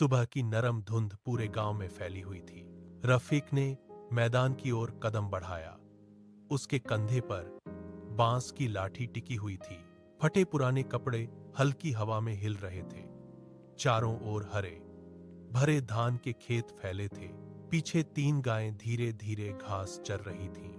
सुबह की नरम धुंध पूरे गांव में फैली हुई थी। रफीक ने मैदान की ओर कदम बढ़ाया। उसके कंधे पर बांस की लाठी टिकी हुई थी। फटे पुराने कपड़े हल्की हवा में हिल रहे थे। चारों ओर हरे भरे धान के खेत फैले थे। पीछे 3 गायें धीरे धीरे घास चर रही थीं।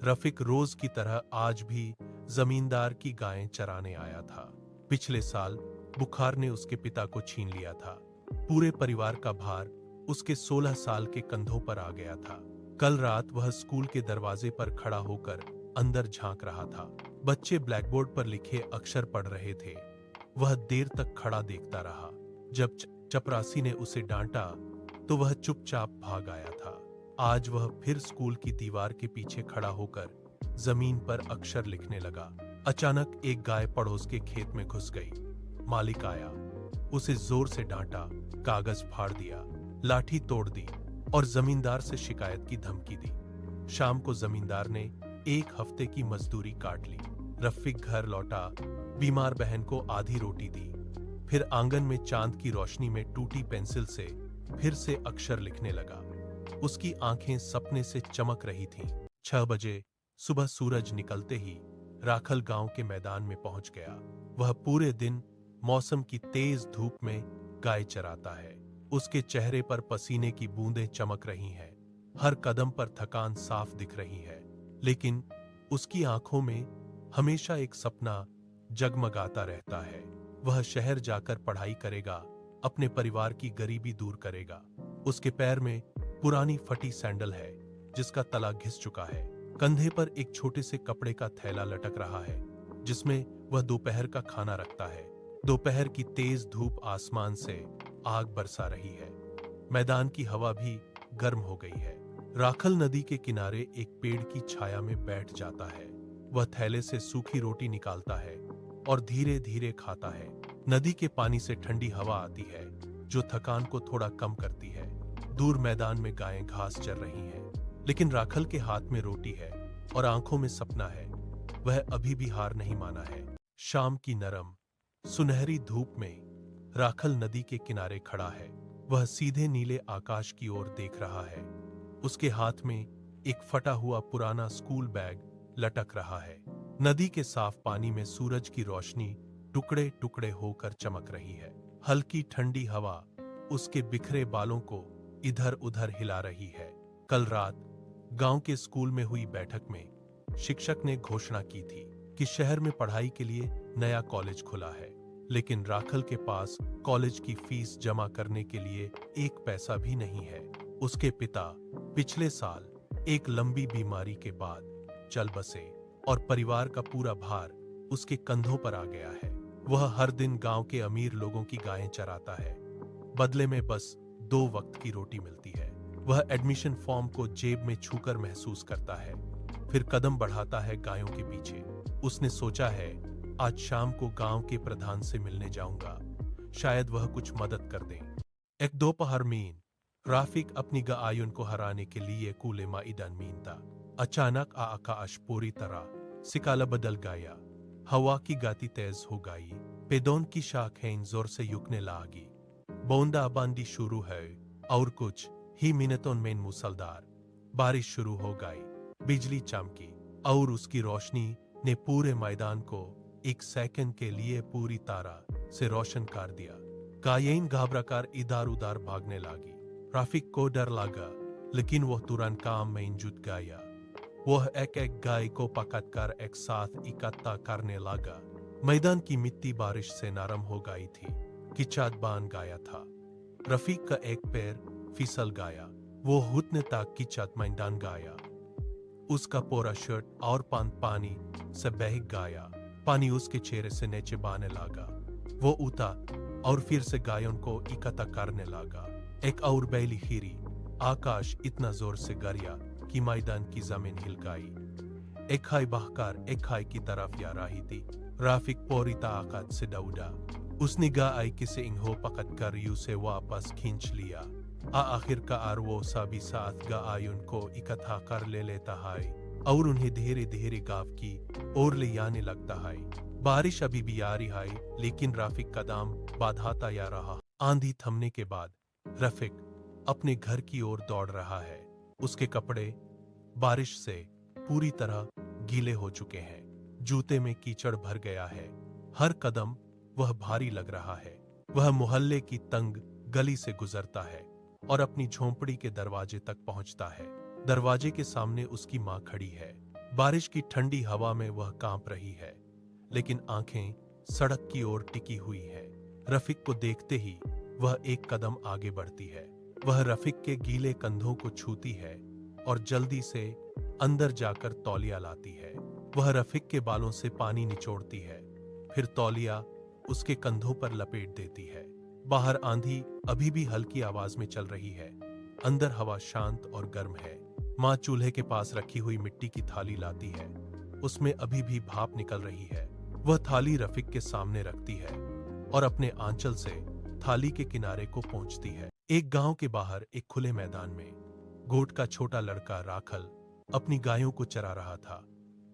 रफीक रोज की तरह आज भी जमींदार की गायें चराने आया था। पिछले साल बुखार ने उसके पिता को छीन लिया था। पूरे परिवार का भार उसके 16 साल के कंधों पर आ गया था। कल रात वह स्कूल के दरवाजे पर खड़ा होकर अंदर झांक रहा था। बच्चे ब्लैकबोर्ड पर लिखे अक्षर पढ़ रहे थे। वह देर तक खड़ा देखता रहा। जब चपरासी ने उसे डांटा तो वह चुपचाप भाग आया था। आज वह फिर स्कूल की दीवार के पीछे खड़ा होकर जमीन पर अक्षर लिखने लगा। अचानक एक गाय पड़ोस के खेत में घुस गई। मालिक आया, उसे जोर से डांटा, कागज फाड़ दिया, लाठी तोड़ दी और जमींदार से शिकायत की धमकी दी। शाम को जमींदार ने 1 हफ्ते की मजदूरी काट ली। रफीक घर लौटा, बीमार बहन को आधी रोटी दी, फिर आंगन में चांद की रोशनी में टूटी पेंसिल से फिर से अक्षर लिखने लगा। उसकी आंखें सपने से चमक रही थीं। 6 बजे सुबह सूरज निकलते ही राखल गांव के मैदान में पहुंच गया। वह पूरे दिन मौसम की तेज धूप में गाय चराता है। उसके चेहरे पर पसीने की बूंदें चमक रही हैं। हर कदम पर थकान साफ दिख रही है, लेकिन उसकी आंखों में हमेशा एक सपना जगमगाता रहता है। वह शहर जाकर पढ़ाई करेगा, अपने परिवार की गरीबी दूर करेगा। उसके पैर में पुरानी फटी सैंडल है जिसका तला घिस चुका है। कंधे पर एक छोटे से कपड़े का थैला लटक रहा है जिसमें वह दोपहर का खाना रखता है। दोपहर की तेज धूप आसमान से आग बरसा रही है। मैदान की हवा भी गर्म हो गई है। राखल नदी के किनारे एक पेड़ की छाया में बैठ जाता है। वह थैले से सूखी रोटी निकालता है और धीरे धीरे खाता है। नदी के पानी से ठंडी हवा आती है जो थकान को थोड़ा कम करती है। दूर मैदान में गायें घास चर रही हैं, लेकिन राखल के हाथ में रोटी है और आंखों में सपना है। वह अभी भी हार नहीं माना है। शाम की नरम सुनहरी धूप में राखल नदी के किनारे खड़ा है। वह सीधे नीले आकाश की ओर देख रहा है। उसके हाथ में एक फटा हुआ पुराना स्कूल बैग लटक रहा है। नदी के साफ पानी में सूरज की रोशनी टुकड़े टुकड़े होकर चमक रही है। हल्की ठंडी हवा उसके बिखरे बालों को इधर उधर हिला रही है। कल रात गांव के स्कूल में हुई बैठक में शिक्षक ने घोषणा की थी कि शहर में पढ़ाई के लिए नया कॉलेज खुला है, लेकिन राखल के पास कॉलेज की फीस जमा करने के लिए 1 पैसा भी नहीं है। उसके पिता पिछले साल एक लंबी बीमारी के बाद चल बसे और परिवार का पूरा भार उसके कंधों पर आ गया है। वह हर दिन गांव के अमीर लोगों की गायें चराता है। बदले में बस 2 वक्त की रोटी मिलती है। वह एडमिशन फॉर्म को जेब में छूकर महसूस करता है, फिर कदम बढ़ाता है गायों के पीछे। उसने सोचा है आज शाम को गांव के प्रधान से मिलने जाऊंगा, शायद वह कुछ मदद कर दें। एक दोपहर में राफिक अपनी गायों को हराने के लिए कूले मैदान में था। अचानक आकाश पूरी तरह सिकाला बदल गया। हवा की गति तेज हो गई। पेड़ों की शाखें जोर से झुकने लगी। बूंदाबांदी शुरू है और कुछ ही मिनटों में मूसलाधार बारिश शुरू हो गई। बिजली चमकी और उसकी रोशनी ने पूरे मैदान को 1 सेकंड के लिए पूरी तरह से रोशन कर दिया। गायें घबराकर इधर उधर भागने लगी। राफिक को डर लगा, लेकिन वह तुरंत काम में जुट गया। वह एक एक गाय को पकड़कर एक साथ इकट्ठा करने लगा। मैदान की मिट्टी बारिश से नरम हो गई थी। कीचड़ बन गया था। रफीक का एक पैर फिसल गया। वो घुटने तक कीचड़ में डूब गया। उसका पूरा शर्ट और पानी से बह गया। पानी उसके चेहरे से नीचे बहने लगा। वो उठा और फिर से गायों को इकट्ठा करने लगा। एक और बैली हिरी। आकाश इतना जोर से गिरा कि मैदान की जमीन हिल गई। एक खाई बहकर एक खाई की तरफ जा रही थी। राफिक पूरी ताकत से दौड़ा। उसने गाय के सींगों पकड़कर उसे वापस खींच लिया। आखिरकार वो सभी साथ गायों को इकट्ठा कर ले लेता है और उन्हें धीरे धीरे गांव की ओर ले जाने लगता है। बारिश अभी भी आ रही है, लेकिन राफिक कदम बढ़ाता जा रहा। आंधी थमने के बाद रफीक अपने घर की ओर दौड़ रहा है। उसके कपड़े बारिश से पूरी तरह गीले हो चुके हैं। जूते में कीचड़ भर गया है। हर कदम वह भारी लग रहा है। वह मोहल्ले की तंग गली से गुजरता है और अपनी झोंपड़ी के दरवाजे तक पहुंचता है। दरवाजे के सामने उसकी मां खड़ी है। बारिश की ठंडी हवा में वह कांप रही है, लेकिन आंखें सड़क की ओर टिकी हुई है। रफीक को देखते ही वह एक कदम आगे बढ़ती है। वह रफीक के गीले कंधों को छूती है और जल्दी से अंदर जाकर तौलिया लाती है। वह रफीक के बालों से पानी निचोड़ती है, फिर तौलिया उसके कंधों पर लपेट देती है। बाहर आंधी अभी भी हल्की आवाज में चल रही है। अंदर हवा शांत और गर्म है। मां चूल्हे के पास रखी हुई मिट्टी की थाली लाती है। उसमें अभी भी भाप निकल रही है। वह थाली रफीक के सामने रखती है और अपने आंचल से थाली के किनारे को पोंछती है। एक गांव के बाहर एक खुले मैदान में गोट का छोटा लड़का राखल अपनी गायों को चरा रहा था।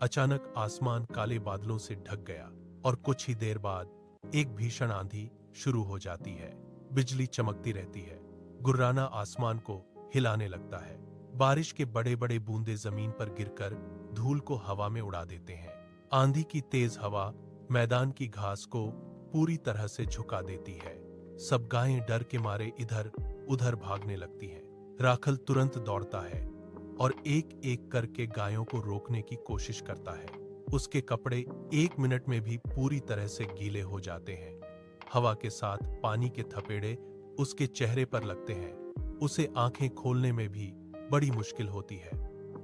अचानक आसमान काले बादलों से ढक गया और कुछ ही देर बाद एक भीषण आंधी शुरू हो जाती है। बिजली चमकती रहती है। गुर्राना आसमान को हिलाने लगता है। बारिश के बड़े बड़े बूंदे जमीन पर गिरकर धूल को हवा में उड़ा देते हैं। आंधी की तेज हवा मैदान की घास को पूरी तरह से झुका देती है। सब गायें डर के मारे इधर उधर भागने लगती हैं। राखल तुरंत दौड़ता है और एक एक करके गायों को रोकने की कोशिश करता है। उसके कपड़े एक मिनट में भी पूरी तरह से गीले हो जाते हैं। हवा के साथ पानी के थपेड़े उसके चेहरे पर लगते हैं। उसे आंखें खोलने में भी बड़ी मुश्किल होती है।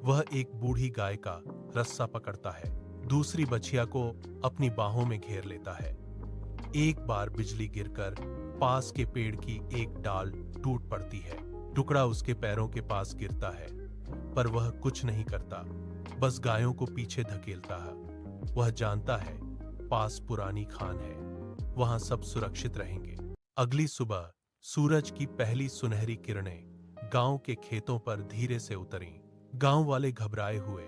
वह एक बूढ़ी गाय का रस्सा पकड़ता है, दूसरी बछिया को अपनी बाहों में घेर लेता है। एक बार बिजली गिरकर पास के पेड़ की एक डाल टूट पड़ती है। टुकड़ा उसके पैरों के पास गिरता है, पर वह कुछ नहीं करता, बस गायों को पीछे धकेलता है। वह जानता है पास पुरानी खान है, वहां सब सुरक्षित रहेंगे। अगली सुबह सूरज की पहली सुनहरी किरणें गांव के खेतों पर धीरे से उतरीं। गांव वाले घबराए हुए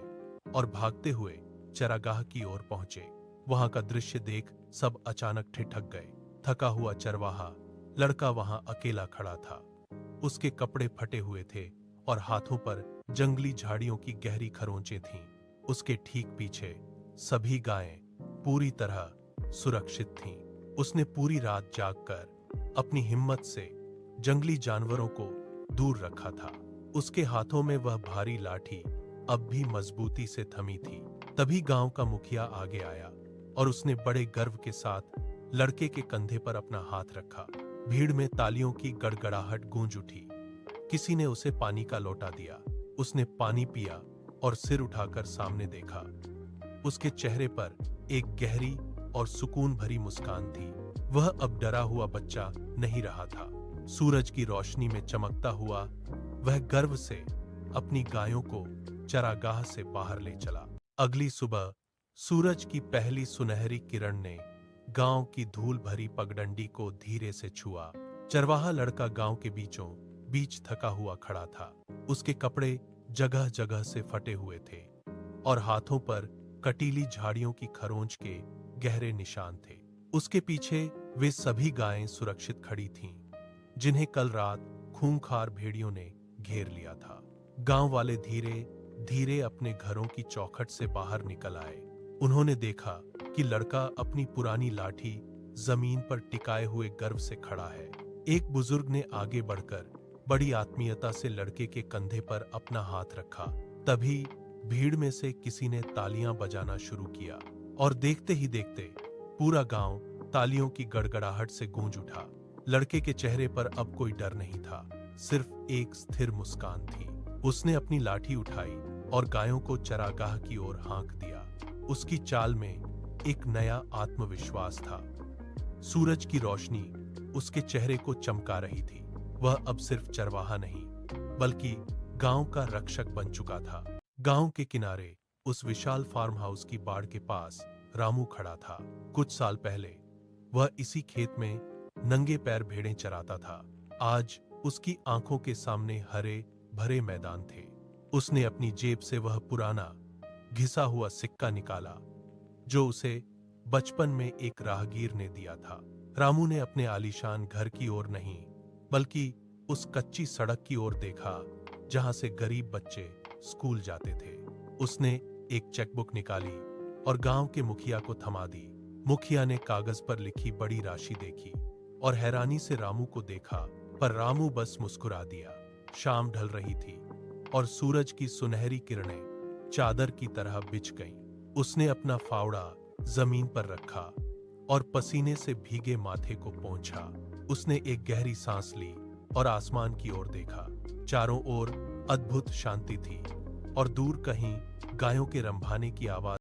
और भागते हुए चरागाह की ओर पहुंचे। वहां का दृश्य देख सब अचानक ठिठक गए। थका हुआ चरवाहा लड़का वहां अकेला खड़ा था। उसके कपड़े फटे हुए थे और हाथों पर जंगली झाड़ियों की गहरी खरोंचें थीं। उसके ठीक पीछे सभी गायें पूरी तरह सुरक्षित थीं। उसने पूरी रात जागकर अपनी हिम्मत से जंगली जानवरों को दूर रखा था। उसके हाथों में वह भारी लाठी अब भी मजबूती से थमी थी। तभी गांव का मुखिया आगे आया और उसने बड़े गर्व के साथ लड़के के कंधे पर अपना हाथ रखा। भीड़ में तालियों की गड़गड़ाहट गूंज उठी। किसी ने उसे पानी का लोटा दिया। उसने पानी पिया और सिर उठाकर सामने देखा। उसके चेहरे पर एक गहरी और सुकून भरी मुस्कान थी। वह अब डरा हुआ बच्चा नहीं रहा था। सूरज की रोशनी में चमकता हुआ वह गर्व से अपनी गायों को चरागाह से बाहर ले चला। अगली सुबह सूरज की पहली सुनहरी किरण ने गांव की धूल भरी पगडंडी को धीरे से छुआ। चरवाहा लड़का गांव के बीचों बीच थका हुआ खड़ा था। उसके कपड़े जगह जगह से फटे हुए थे और हाथों पर कटीली झाड़ियों की खरोंच के गहरे निशान थे। उसके पीछे वे सभी गायें सुरक्षित खड़ी थीं, जिन्हें कल रात खूंखार भेड़ियों ने घेर लिया था। गांव वाले धीरे धीरे अपने घरों की चौखट से बाहर निकल आए। उन्होंने देखा कि लड़का अपनी पुरानी लाठी जमीन पर टिकाए हुए गर्व से खड़ा है। एक बुजुर्ग ने आगे बढ़कर बड़ी आत्मीयता से लड़के के कंधे पर अपना हाथ रखा। तभी भीड़ में से किसी ने तालियां बजाना शुरू किया और देखते ही देखते पूरा गांव तालियों की गड़गड़ाहट से गूंज उठा। लड़के के चेहरे पर अब कोई डर नहीं था, सिर्फ एक स्थिर मुस्कान थी। उसने अपनी लाठी उठाई और गायों को चरागाह की ओर हाँक दिया। उसकी चाल में एक नया आत्मविश्वास था। सूरज की रोशनी उसके चेहरे को चमका रही थी। वह अब सिर्फ चरवाहा नहीं, बल्कि गांव का रक्षक बन चुका था। गांव के किनारे उस विशाल फार्म हाउस की बाड़ के पास रामू खड़ा था। कुछ साल पहले वह इसी खेत में नंगे पैर भेड़ें चराता था। आज उसकी आंखों के सामने हरे भरे मैदान थे। उसने अपनी जेब से वह पुराना घिसा हुआ सिक्का निकाला जो उसे बचपन में एक राहगीर ने दिया था। रामू ने अपने आलीशान घर की ओर नहीं, बल्कि उस कच्ची सड़क की ओर देखा जहां से गरीब बच्चे स्कूल जाते थे। उसने एक चेकबुक निकाली और गांव के मुखिया को थमा दी। मुखिया ने कागज पर लिखी बड़ी राशि देखी और हैरानी से रामू को देखा, पर रामू बस मुस्कुरा दिया। शाम ढल रही थी और सूरज की सुनहरी किरणें चादर की तरह बिछ गईं। उसने अपना फावड़ा जमीन पर रखा और पसीने से भीगे माथे को पोंछा। उसने एक गहरी सांस ली और आसमान की ओर देखा। चारों ओर अद्भुत शांति थी और दूर कहीं गायों के रंभाने की आवाज